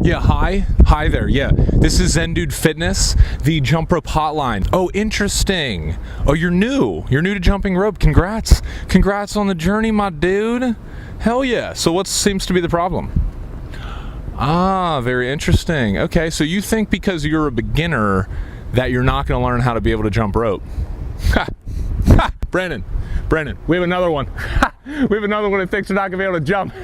Yeah, hi there. Yeah, this is Zen Dude Fitness, the jumprope hotline. Oh, interesting. Oh, you're new to jumping rope. Congrats on the journey, my dude. Hell yeah. So what seems to be the problem? Ah, very interesting. Okay, so you think because you're a beginner that you're not going to learn how to be able to jump rope? Ha. Ha. Brandon, we have another one. Ha. We have another one that thinks you're not going to be able to jump.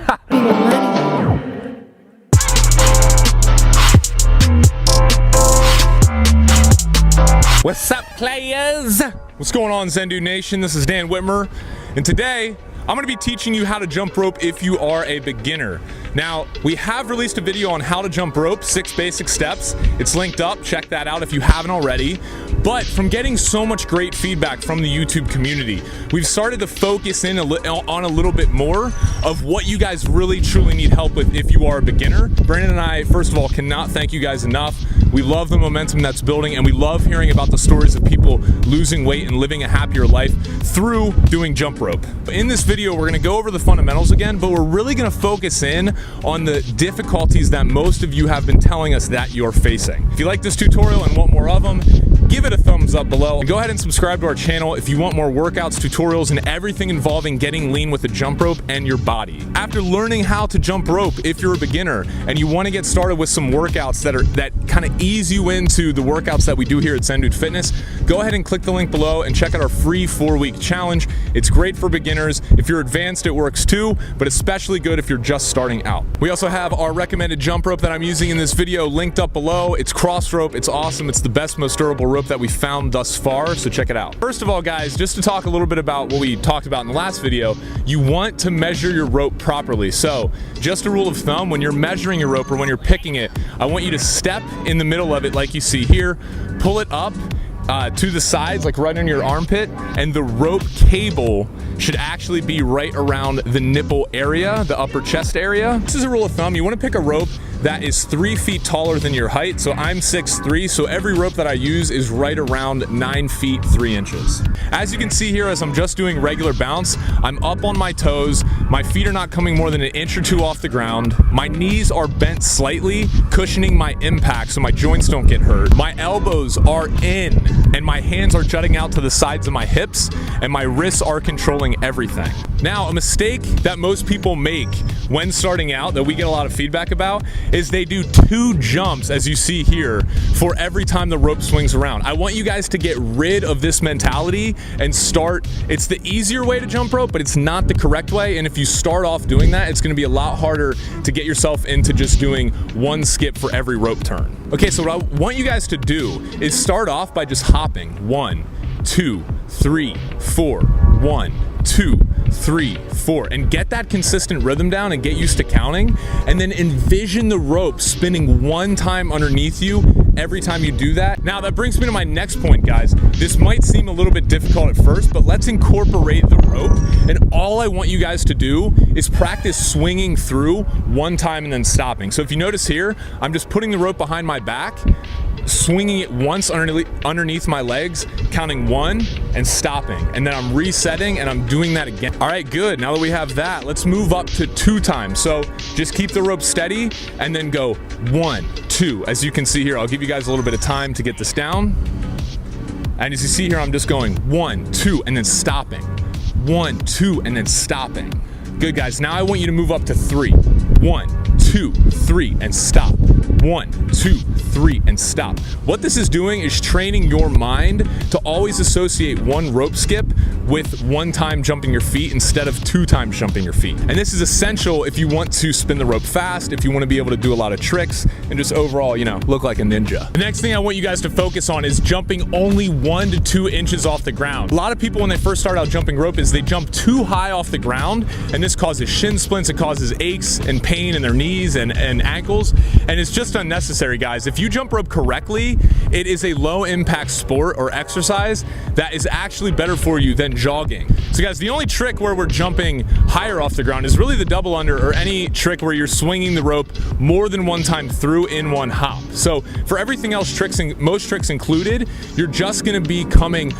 What's up, players? What's going on, Zen Dude Nation? This is Dan Whitmer, and today I'm going to be teaching you how to jump rope if you are a beginner. Now, we have released a video on how to jump rope, 6 basic steps. It's linked up, check that out if you haven't already. But from getting so much great feedback from the YouTube community, we've started to focus in on a little bit more of what you guys really truly need help with if you are a beginner. Brandon and I, first of all, cannot thank you guys enough. We love the momentum that's building, and we love hearing about the stories of people losing weight and living a happier life through doing jump rope. In this video, we're gonna go over the fundamentals again, but we're really gonna focus in on the difficulties that most of you have been telling us that you're facing. If you like this tutorial and want more of them, give it a thumbs up below. And go ahead and subscribe to our channel if you want more workouts, tutorials, and everything involving getting lean with a jump rope and your body. After learning how to jump rope, if you're a beginner and you want to get started with some workouts that kind of ease you into the workouts that we do here at Zen Dude Fitness, go ahead and click the link below and check out our free 4-week challenge. It's great for beginners. If you're advanced, it works too, but especially good if you're just starting out. We also have our recommended jump rope that I'm using in this video linked up below. It's cross rope. It's awesome. It's the best, most durable rope that we found thus far, so check it out. First of all, guys, just to talk a little bit about what we talked about in the last video, you want to measure your rope properly. So just a rule of thumb, when you're measuring your rope or when you're picking it, I want you to step in the middle of it like you see here, pull it up to the sides, like right under your armpit, and the rope cable should actually be right around the nipple area, the upper chest area. This is a rule of thumb. You want to pick a rope that is 3 feet taller than your height. So I'm 6'3", so every rope that I use is right around 9 feet 3 inches. As you can see here, as I'm just doing regular bounce, I'm up on my toes. My feet are not coming more than an inch or two off the ground. My knees are bent slightly, cushioning my impact so my joints don't get hurt. My elbows are in, and my hands are jutting out to the sides of my hips, and my wrists are controlling everything. Now, a mistake that most people make when starting out that we get a lot of feedback about is they do 2 jumps, as you see here, for every time the rope swings around. I want you guys to get rid of this mentality and start. It's the easier way to jump rope, but it's not the correct way. And if you start off doing that, it's gonna be a lot harder to get yourself into just doing 1 skip for every rope turn. Okay, so what I want you guys to do is start off by just hopping. 1, 2, 3, 4, 1, 2, 3, 4, and get that consistent rhythm down and get used to counting, and then envision the rope spinning 1 time underneath you every time you do that. Now that brings me to my next point, guys. This might seem a little bit difficult at first, but let's incorporate the rope, and all I want you guys to do is practice swinging through 1 time and then stopping. So if you notice here, I'm just putting the rope behind my back, swinging it once underneath my legs, counting 1 and stopping, and then I'm resetting and I'm doing that again. All right, good. Now that we have that, let's move up to 2 times. So just keep the rope steady and then go 1, 2. As you can see here, I'll give you guys a little bit of time to get this down. And as you see here, I'm just going 1, 2, and then stopping. 1, 2, and then stopping. Good, guys. Now I want you to move up to 3. 1, 2, 3, and stop. 1, 2, 3, and stop. What this is doing is training your mind to always associate 1 rope skip with 1 time jumping your feet instead of 2 times jumping your feet. And this is essential if you want to spin the rope fast, if you want to be able to do a lot of tricks, and just overall, you know, look like a ninja. The next thing I want you guys to focus on is jumping only 1 to 2 inches off the ground. A lot of people, when they first start out jumping rope, is they jump too high off the ground, and this causes shin splints, it causes aches and pain in their knees and ankles, and it's just unnecessary, guys. If you jump rope correctly, it is a low impact sport or exercise that is actually better for you than jogging. So guys, the only trick where we're jumping higher off the ground is really the double under, or any trick where you're swinging the rope more than 1 time through in 1 hop. So for everything else, most tricks included, you're just gonna be coming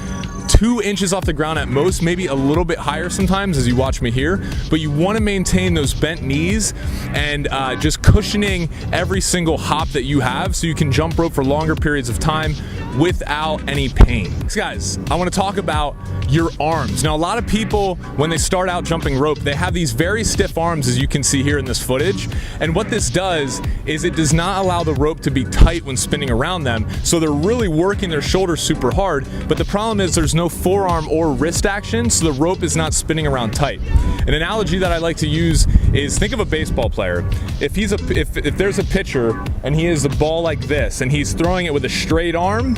2 inches off the ground at most, maybe a little bit higher sometimes as you watch me here, but you want to maintain those bent knees and just cushioning every single hop that you have so you can jump rope for longer periods of time without any pain. So guys, I want to talk about your arms. Now, a lot of people, when they start out jumping rope, they have these very stiff arms, as you can see here in this footage. And what this does is it does not allow the rope to be tight when spinning around them. So they're really working their shoulders super hard. But the problem is there's no forearm or wrist action, so the rope is not spinning around tight. An analogy that I like to use is, think of a baseball player. If there's a pitcher and he has the ball like this and he's throwing it with a straight arm,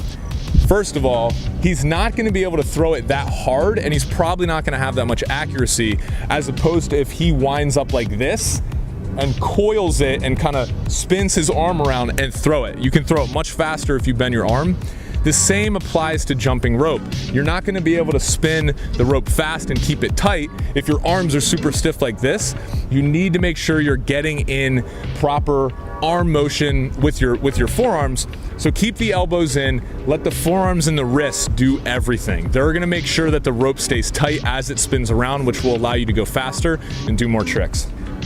first of all, he's not going to be able to throw it that hard, and he's probably not going to have that much accuracy, as opposed to if he winds up like this and coils it and kind of spins his arm around and throw it. You can throw it much faster if you bend your arm. The same applies to jumping rope. You're not going to be able to spin the rope fast and keep it tight if your arms are super stiff like this. You need to make sure you're getting in proper arm motion with your forearms. So keep the elbows in, let the forearms and the wrists do everything. They're gonna make sure that the rope stays tight as it spins around, which will allow you to go faster and do more tricks.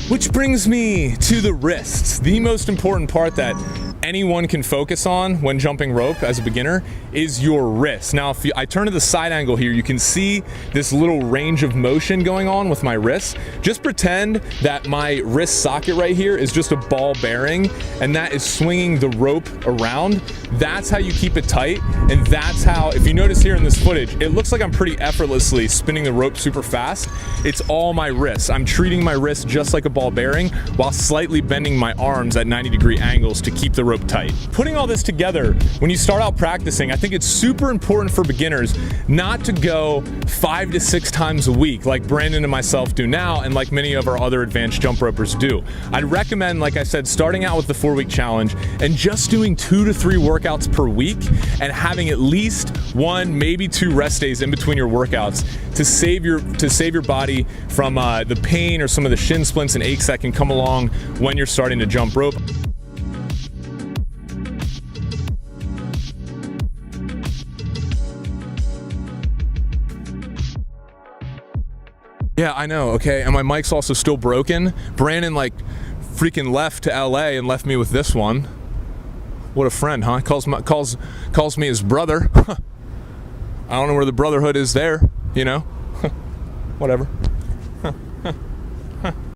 Which brings me to the wrists. The most important part that anyone can focus on when jumping rope as a beginner is your wrist. Now, if I turn to the side angle here, you can see this little range of motion going on with my wrists. Just pretend that my wrist socket right here is just a ball bearing, and that is swinging the rope around. That's how you keep it tight, and that's how, if you notice here in this footage, it looks like I'm pretty effortlessly spinning the rope super fast. It's all my wrists. I'm treating my wrist just like a ball bearing while slightly bending my arms at 90-degree angles to keep the rope tight. Putting all this together, when you start out practicing, I think it's super important for beginners not to go 5 to 6 times a week like Brandon and myself do now, and like many of our other advanced jump ropers do. I'd recommend, like I said, starting out with the 4-week challenge and just doing 2 to 3 workouts per week and having at least 1, maybe 2 rest days in between your workouts to save your body from the pain or some of the shin splints and aches that can come along when you're starting to jump rope. Yeah, I know, okay, and my mic's also still broken. Brandon like freaking left to LA and left me with this one. What a friend, huh? Calls me his brother. I don't know where the brotherhood is there, you know? Whatever.